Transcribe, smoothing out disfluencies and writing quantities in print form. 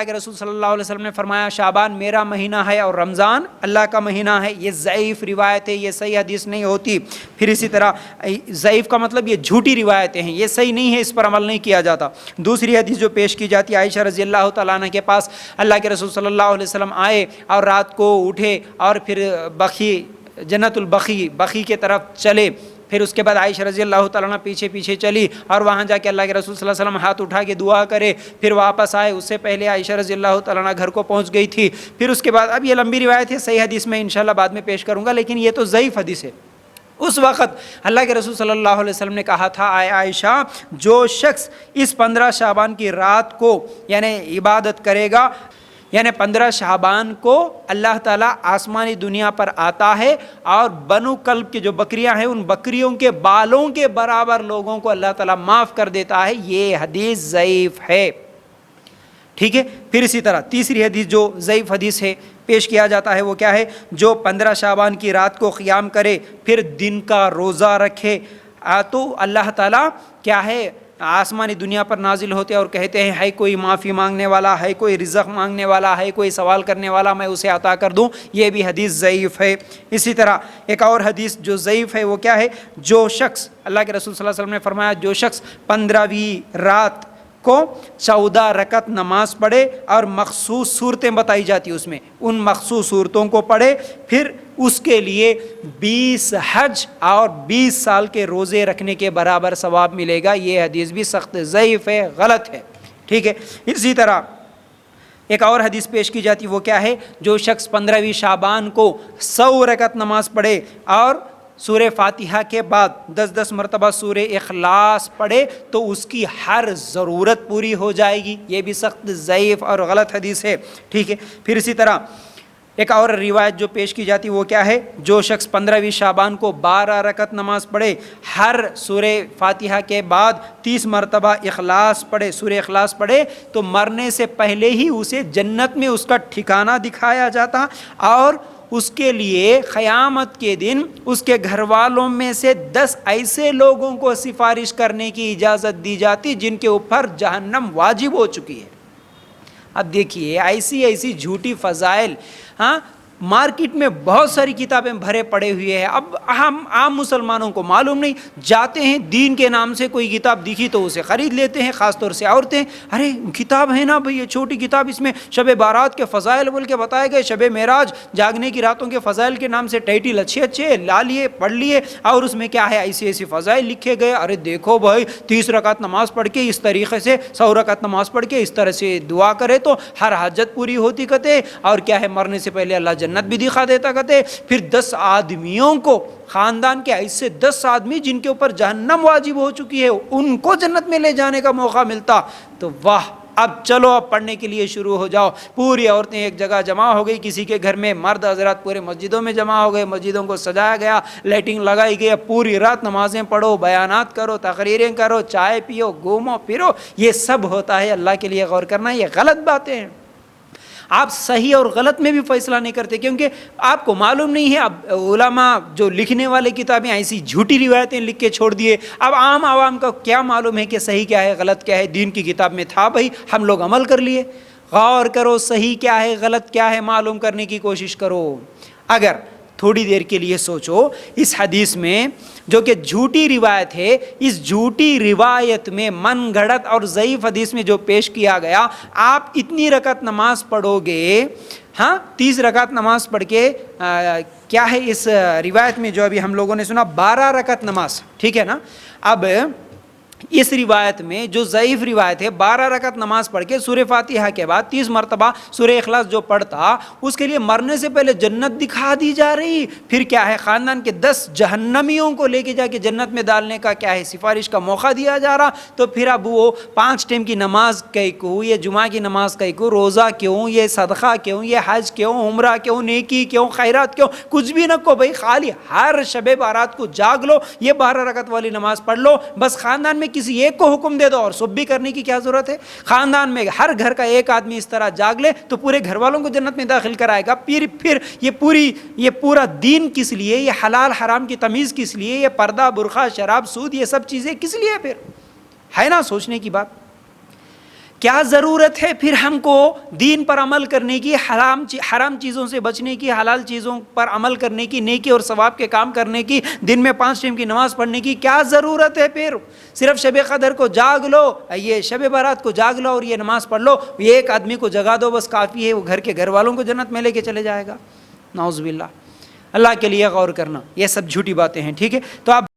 کہ رسول صلی اللہ علیہ وسلم نے فرمایا شعبان میرا مہینہ ہے اور رمضان اللہ کا مہینہ ہے. یہ ضعیف روایت ہے, یہ صحیح حدیث نہیں ہوتی. پھر اسی طرح ضعیف کا مطلب یہ جھوٹی روایتیں ہیں, یہ صحیح نہیں ہے, اس پر عمل نہیں کیا جاتا. دوسری حدیث جو پیش کی جاتی ہے, عائشہ رضی اللہ تعالیٰ عنہ کے پاس اللہ کے رسول صلی اللہ علیہ وسلم آئے اور رات کو اٹھے اور پھر جنت البقیع کی طرف چلے. پھر اس کے بعد عائشہ رضی اللہ تعالیٰ عنہ پیچھے پیچھے چلی اور وہاں جا کے اللہ کے رسول صلی اللہ علیہ وسلم ہاتھ اٹھا کے دعا کرے, پھر واپس آئے. اس سے پہلے عائشہ رضی اللہ تعالیٰ عنہ گھر کو پہنچ گئی تھی. پھر اس کے بعد اب یہ لمبی روایت ہے, صحیح حدیث میں انشاءاللہ بعد میں پیش کروں گا, لیکن یہ تو ضعیف حدیث ہے. اس وقت اللہ کے رسول صلی اللہ علیہ وسلم نے کہا تھا, اے عائشہ جو شخص اس 15 شعبان کی رات کو یعنی عبادت کرے گا, یعنی 15 شعبان کو اللہ تعالیٰ آسمانی دنیا پر آتا ہے اور بنو کلب کے جو بکریاں ہیں ان بکریوں کے بالوں کے برابر لوگوں کو اللہ تعالیٰ معاف کر دیتا ہے. یہ حدیث ضعیف ہے. ٹھیک ہے. پھر اسی طرح تیسری حدیث جو ضعیف حدیث ہے پیش کیا جاتا ہے وہ کیا ہے, جو 15 شعبان کی رات کو قیام کرے پھر دن کا روزہ رکھے تو اللہ تعالیٰ کیا ہے آسمانی دنیا پر نازل ہوتے اور کہتے ہیں ہے کوئی معافی مانگنے والا, ہے کوئی رزق مانگنے والا, ہے کوئی سوال کرنے والا, میں اسے عطا کر دوں. یہ بھی حدیث ضعیف ہے. اسی طرح ایک اور حدیث جو ضعیف ہے وہ کیا ہے, جو شخص اللہ کے رسول صلی اللہ علیہ وسلم نے فرمایا جو شخص 15ویں رات کو 14 رکعت نماز پڑھے اور مخصوص صورتیں بتائی جاتی اس میں, ان مخصوص صورتوں کو پڑھے, پھر اس کے لیے 20 حج اور 20 سال کے روزے رکھنے کے برابر ثواب ملے گا. یہ حدیث بھی سخت ضعیف ہے, غلط ہے. ٹھیک ہے. اسی طرح ایک اور حدیث پیش کی جاتی وہ کیا ہے, جو شخص 15ویں شعبان کو 100 رکعت نماز پڑھے اور سورہ فاتحہ کے بعد 10 مرتبہ سورہ اخلاص پڑھے تو اس کی ہر ضرورت پوری ہو جائے گی. یہ بھی سخت ضعیف اور غلط حدیث ہے. ٹھیک ہے. پھر اسی طرح ایک اور روایت جو پیش کی جاتی وہ کیا ہے, جو شخص 15ویں شعبان کو 12 رکعت نماز پڑھے, ہر سورہ فاتحہ کے بعد 30 مرتبہ اخلاص پڑھے, سورہ اخلاص پڑھے, تو مرنے سے پہلے ہی اسے جنت میں اس کا ٹھکانہ دکھایا جاتا اور اس کے لیے قیامت کے دن اس کے گھر والوں میں سے 10 ایسے لوگوں کو سفارش کرنے کی اجازت دی جاتی جن کے اوپر جہنم واجب ہو چکی ہے. اب دیکھیے ایسی جھوٹی فضائل, ہاں مارکیٹ میں بہت ساری کتابیں بھرے پڑے ہوئے ہیں. اب ہم عام مسلمانوں کو معلوم نہیں, جاتے ہیں دین کے نام سے کوئی کتاب دکھی تو اسے خرید لیتے ہیں, خاص طور سے عورتیں, ارے کتاب ہے نا بھئی یہ چھوٹی کتاب, اس میں شب بارات کے فضائل بول کے بتائے گئے, شب معراج جاگنے کی راتوں کے فضائل کے نام سے ٹائٹل اچھے لا لیے, پڑھ لیے, اور اس میں کیا ہے ایسی فضائل لکھے گئے. ارے دیکھو بھائی 30 رکعت نماز پڑھ کے اس طریقے سے, 100 رکعت نماز پڑھ کے اس طرح سے دعا کرے تو ہر حاجت پوری ہوتی کہتے, اور کیا ہے مرنے سے پہلے اللہ جنت بھی دکھا دیتا کہتے. پھر 10 آدمیوں کو, خاندان کے ایسے 10 آدمی جن کے اوپر جہنم واجب ہو چکی ہے, ان کو جنت میں لے جانے کا موقع ملتا تو واہ. اب چلو اب پڑھنے کے لیے شروع ہو جاؤ. پوری عورتیں ایک جگہ جمع ہو گئی کسی کے گھر میں, مرد حضرات پورے مسجدوں میں جمع ہو گئے, مسجدوں کو سجایا گیا, لائٹنگ لگائی گئی, پوری رات نمازیں پڑھو, بیانات کرو, تقریریں کرو, چائے پیو, گھومو پھرو. یہ سب ہوتا ہے, اللہ کے لیے غور کرنا. یہ غلط باتیں ہیں. آپ صحیح اور غلط میں بھی فیصلہ نہیں کرتے کیونکہ آپ کو معلوم نہیں ہے. اب علماء جو لکھنے والے کتابیں ایسی جھوٹی روایتیں لکھ کے چھوڑ دیے. اب عام عوام کا کیا معلوم ہے کہ صحیح کیا ہے غلط کیا ہے. دین کی کتاب میں تھا بھائی, ہم لوگ عمل کر لیے. غور کرو صحیح کیا ہے غلط کیا ہے معلوم کرنے کی کوشش کرو. اگر تھوڑی دیر کے لیے سوچو, اس حدیث میں جو کہ جھوٹی روایت ہے, اس جھوٹی روایت میں من گھڑت اور ضعیف حدیث میں جو پیش کیا گیا, آپ اتنی رکعت نماز پڑھو گے, ہاں 30 رکعت نماز پڑھ کے کیا ہے اس روایت میں جو ابھی ہم لوگوں نے سنا 12 رکعت نماز, ٹھیک ہے نا. اب اس روایت میں جو ضعیف روایت ہے 12 رکعت نماز پڑھ کے سورہ فاتحہ کے بعد 30 مرتبہ سورہ اخلاص جو پڑھتا, اس کے لیے مرنے سے پہلے جنت دکھا دی جا رہی. پھر کیا ہے خاندان کے 10 جہنمیوں کو لے کے جا کے جنت میں ڈالنے کا کیا ہے سفارش کا موقع دیا جا رہا. تو پھر اب وہ 5 ٹائم کی نماز کئی کو, یہ جمعہ کی نماز کئی کو, روزہ کیوں, یہ صدقہ کیوں, یہ حج کیوں, عمرہ کیوں, نیکی کیوں, خیرات کیوں, کچھ بھی نہ کو بھائی. خالی ہر شب بارات کو جاگ لو, یہ 12 رکعت والی نماز پڑھ لو بس. خاندان میں کسی ایک کو حکم دے دو اور سب بھی کرنے کی کیا ضرورت ہے. خاندان میں ہر گھر کا ایک آدمی اس طرح جاگ لے تو پورے گھر والوں کو جنت میں داخل کرائے گا. پھر یہ پورا دین کس لیے, یہ حلال حرام کی تمیز کس لیے, یہ پردہ برقع شراب سود یہ سب چیزیں کس لیے, پھر ہے نا سوچنے کی بات. کیا ضرورت ہے پھر ہم کو دین پر عمل کرنے کی، حرام چیزوں سے بچنے کی، حلال چیزوں پر عمل کرنے کی، نیکی اور ثواب کے کام کرنے کی، دن میں 5 ٹائم کی نماز پڑھنے کی کیا ضرورت ہے پھر؟ صرف شب قدر کو جاگ لو، یہ شب برات کو جاگ لو اور یہ نماز پڑھ لو، یہ ایک آدمی کو جگا دو بس کافی ہے، وہ گھر کے گھر والوں کو جنت میں لے کے چلے جائے گا۔ نعوذ باللہ۔ اللہ کے لیے غور کرنا، یہ سب جھوٹی باتیں ہیں، ٹھیک ہے؟ تو آپ